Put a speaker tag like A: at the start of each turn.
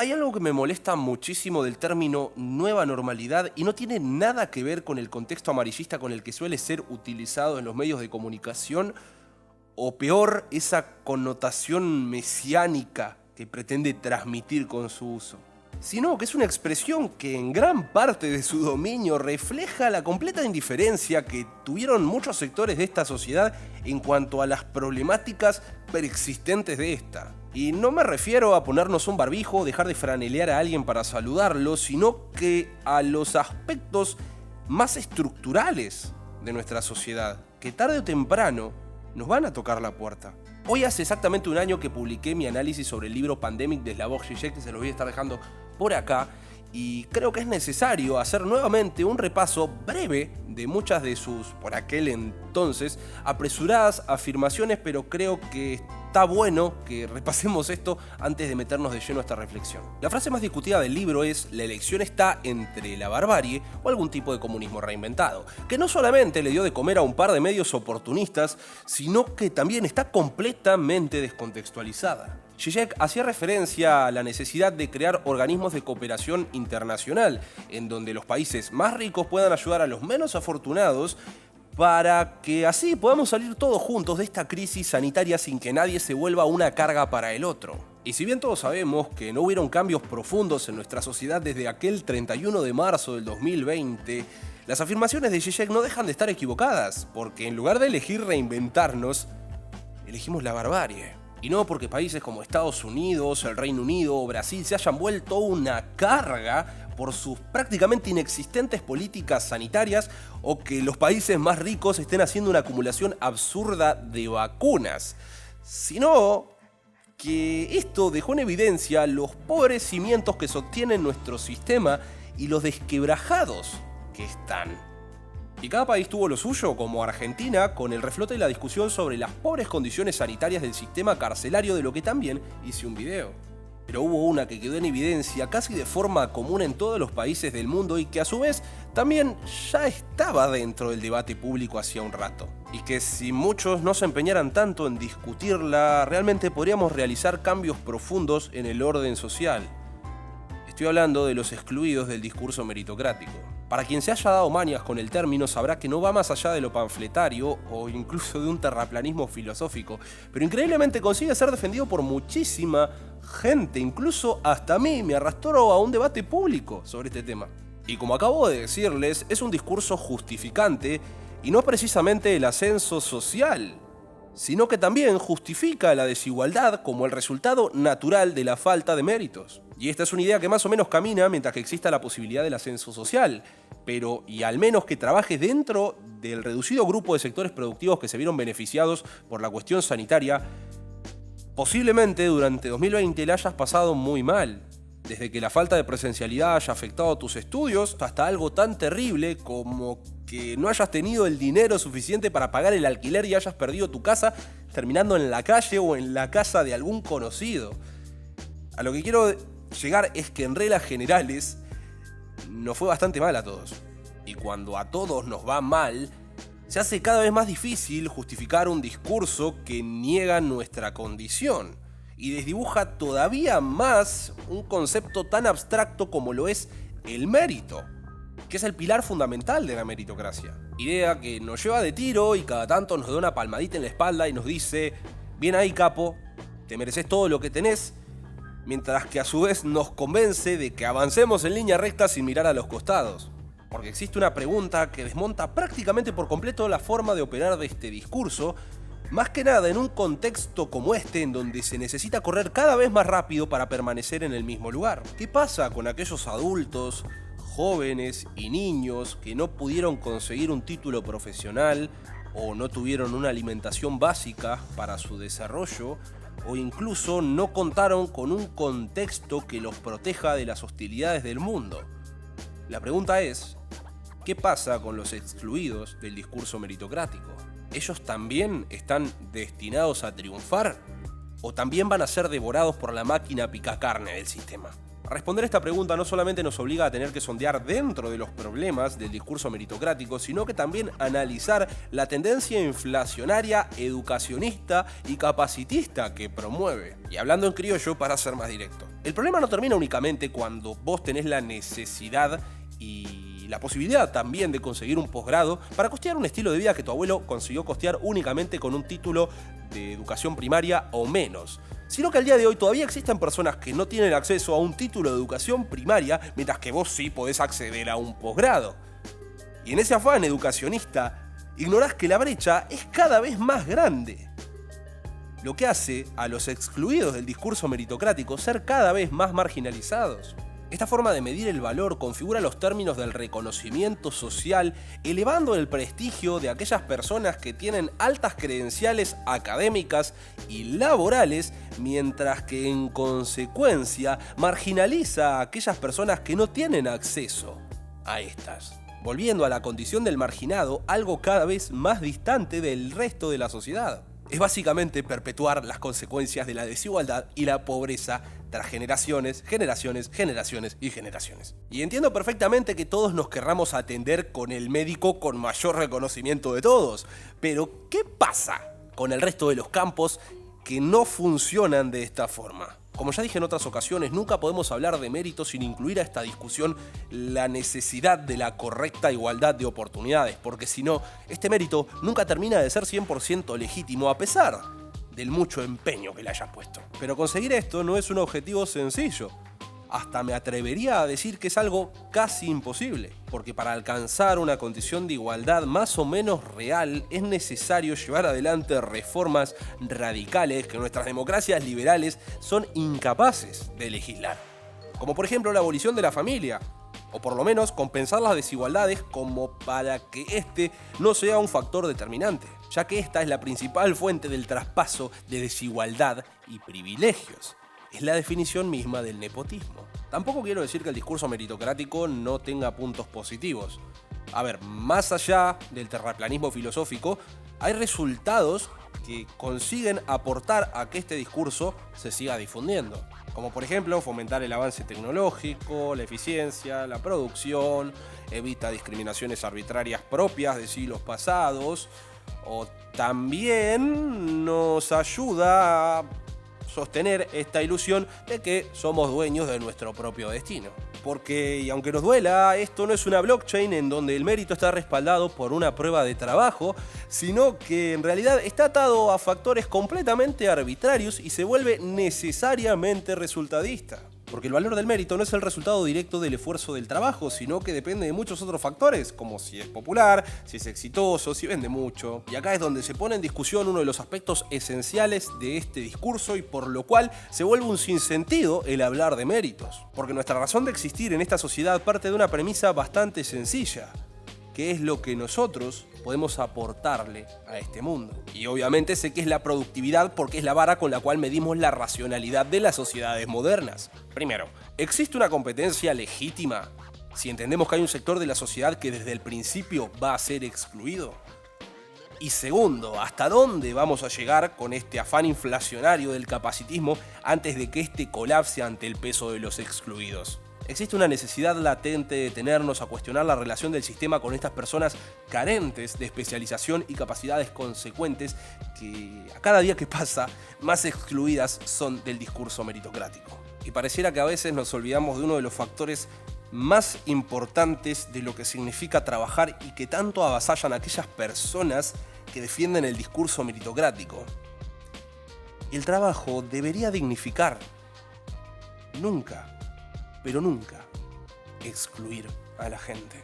A: Hay algo que me molesta muchísimo del término nueva normalidad y no tiene nada que ver con el contexto amarillista con el que suele ser utilizado en los medios de comunicación, o peor, esa connotación mesiánica que pretende transmitir con su uso. Sino que es una expresión que en gran parte de su dominio refleja la completa indiferencia que tuvieron muchos sectores de esta sociedad en cuanto a las problemáticas preexistentes de esta. Y no me refiero a ponernos un barbijo o dejar de franelear a alguien para saludarlo, sino que a los aspectos más estructurales de nuestra sociedad, que tarde o temprano nos van a tocar la puerta. Hoy hace exactamente un año que publiqué mi análisis sobre el libro Pandemic de Slavoj Žižek, que se lo voy a estar dejando por acá, y creo que es necesario hacer nuevamente un repaso breve de muchas de sus, por aquel entonces, apresuradas afirmaciones, pero creo que está bueno que repasemos esto antes de meternos de lleno a esta reflexión. La frase más discutida del libro es: la elección está entre la barbarie o algún tipo de comunismo reinventado, que no solamente le dio de comer a un par de medios oportunistas, sino que también está completamente descontextualizada. Žižek hacía referencia a la necesidad de crear organismos de cooperación internacional, en donde los países más ricos puedan ayudar a los menos afortunados para que así podamos salir todos juntos de esta crisis sanitaria sin que nadie se vuelva una carga para el otro. Y si bien todos sabemos que no hubieron cambios profundos en nuestra sociedad desde aquel 31 de marzo del 2020, las afirmaciones de Žižek no dejan de estar equivocadas, porque en lugar de elegir reinventarnos, elegimos la barbarie. Y no porque países como Estados Unidos, el Reino Unido o Brasil se hayan vuelto una carga por sus prácticamente inexistentes políticas sanitarias, o que los países más ricos estén haciendo una acumulación absurda de vacunas, sino que esto dejó en evidencia los pobres cimientos que sostienen nuestro sistema y los desquebrajados que están. Y cada país tuvo lo suyo, como Argentina, con el reflote de la discusión sobre las pobres condiciones sanitarias del sistema carcelario, de lo que también hice un video. Pero hubo una que quedó en evidencia casi de forma común en todos los países del mundo y que a su vez también ya estaba dentro del debate público hacía un rato. Y que si muchos no se empeñaran tanto en discutirla, realmente podríamos realizar cambios profundos en el orden social. Estoy hablando de los excluidos del discurso meritocrático. Para quien se haya dado mañas con el término sabrá que no va más allá de lo panfletario o incluso de un terraplanismo filosófico, pero increíblemente consigue ser defendido por muchísima gente, incluso hasta a mí me arrastró a un debate público sobre este tema. Y como acabo de decirles, es un discurso justificante y no precisamente el ascenso social, sino que también justifica la desigualdad como el resultado natural de la falta de méritos. Y esta es una idea que más o menos camina mientras que exista la posibilidad del ascenso social, pero y al menos que trabaje dentro del reducido grupo de sectores productivos que se vieron beneficiados por la cuestión sanitaria, posiblemente durante 2020 la hayas pasado muy mal. Desde que la falta de presencialidad haya afectado tus estudios, hasta algo tan terrible como que no hayas tenido el dinero suficiente para pagar el alquiler y hayas perdido tu casa terminando en la calle o en la casa de algún conocido. A lo que quiero llegar es que en reglas generales nos fue bastante mal a todos. Y cuando a todos nos va mal, se hace cada vez más difícil justificar un discurso que niega nuestra condición y desdibuja todavía más un concepto tan abstracto como lo es el mérito, que es el pilar fundamental de la meritocracia. Idea que nos lleva de tiro y cada tanto nos da una palmadita en la espalda y nos dice: bien ahí, capo, te mereces todo lo que tenés, mientras que a su vez nos convence de que avancemos en línea recta sin mirar a los costados. Porque existe una pregunta que desmonta prácticamente por completo la forma de operar de este discurso, más que nada en un contexto como este, en donde se necesita correr cada vez más rápido para permanecer en el mismo lugar. ¿Qué pasa con aquellos adultos, jóvenes y niños que no pudieron conseguir un título profesional o no tuvieron una alimentación básica para su desarrollo, o incluso no contaron con un contexto que los proteja de las hostilidades del mundo? La pregunta es: ¿qué pasa con los excluidos del discurso meritocrático? ¿Ellos también están destinados a triunfar? ¿O también van a ser devorados por la máquina picacarne del sistema? Responder esta pregunta no solamente nos obliga a tener que sondear dentro de los problemas del discurso meritocrático, sino que también analizar la tendencia inflacionaria, educacionista y capacitista que promueve. Y hablando en criollo, para ser más directo, el problema no termina únicamente cuando vos tenés la necesidad y la posibilidad también de conseguir un posgrado para costear un estilo de vida que tu abuelo consiguió costear únicamente con un título de educación primaria o menos, sino que al día de hoy todavía existen personas que no tienen acceso a un título de educación primaria, mientras que vos sí podés acceder a un posgrado. Y en ese afán educacionista, ignorás que la brecha es cada vez más grande, lo que hace a los excluidos del discurso meritocrático ser cada vez más marginalizados. Esta forma de medir el valor configura los términos del reconocimiento social, elevando el prestigio de aquellas personas que tienen altas credenciales académicas y laborales, mientras que en consecuencia marginaliza a aquellas personas que no tienen acceso a estas, volviendo a la condición del marginado algo cada vez más distante del resto de la sociedad. Es básicamente perpetuar las consecuencias de la desigualdad y la pobreza tras generaciones, generaciones, generaciones y generaciones. Y entiendo perfectamente que todos nos querramos atender con el médico con mayor reconocimiento de todos, pero ¿qué pasa con el resto de los campos que no funcionan de esta forma? Como ya dije en otras ocasiones, nunca podemos hablar de mérito sin incluir a esta discusión la necesidad de la correcta igualdad de oportunidades, porque si no, este mérito nunca termina de ser 100% legítimo a pesar del mucho empeño que le hayas puesto. Pero conseguir esto no es un objetivo sencillo. Hasta me atrevería a decir que es algo casi imposible, porque para alcanzar una condición de igualdad más o menos real es necesario llevar adelante reformas radicales que nuestras democracias liberales son incapaces de legislar. Como por ejemplo la abolición de la familia, o por lo menos compensar las desigualdades como para que este no sea un factor determinante, ya que esta es la principal fuente del traspaso de desigualdad y privilegios. Es la definición misma del nepotismo. Tampoco quiero decir que el discurso meritocrático no tenga puntos positivos. A ver, más allá del terraplanismo filosófico, hay resultados que consiguen aportar a que este discurso se siga difundiendo. Como por ejemplo, fomentar el avance tecnológico, la eficiencia, la producción, evita discriminaciones arbitrarias propias de siglos pasados, o también nos ayuda a sostener esta ilusión de que somos dueños de nuestro propio destino. Porque, y aunque nos duela, esto no es una blockchain en donde el mérito está respaldado por una prueba de trabajo, sino que en realidad está atado a factores completamente arbitrarios y se vuelve necesariamente resultadista. Porque el valor del mérito no es el resultado directo del esfuerzo del trabajo, sino que depende de muchos otros factores, como si es popular, si es exitoso, si vende mucho. Y acá es donde se pone en discusión uno de los aspectos esenciales de este discurso y por lo cual se vuelve un sinsentido el hablar de méritos. Porque nuestra razón de existir en esta sociedad parte de una premisa bastante sencilla, que es lo que nosotros podemos aportarle a este mundo. Y obviamente sé que es la productividad porque es la vara con la cual medimos la racionalidad de las sociedades modernas. Primero, ¿existe una competencia legítima si entendemos que hay un sector de la sociedad que desde el principio va a ser excluido? Y segundo, ¿hasta dónde vamos a llegar con este afán inflacionario del capacitismo antes de que este colapse ante el peso de los excluidos? Existe una necesidad latente de detenernos a cuestionar la relación del sistema con estas personas carentes de especialización y capacidades consecuentes que a cada día que pasa más excluidas son del discurso meritocrático. Y pareciera que a veces nos olvidamos de uno de los factores más importantes de lo que significa trabajar y que tanto avasallan a aquellas personas que defienden el discurso meritocrático. El trabajo debería dignificar, nunca, pero nunca, excluir a la gente.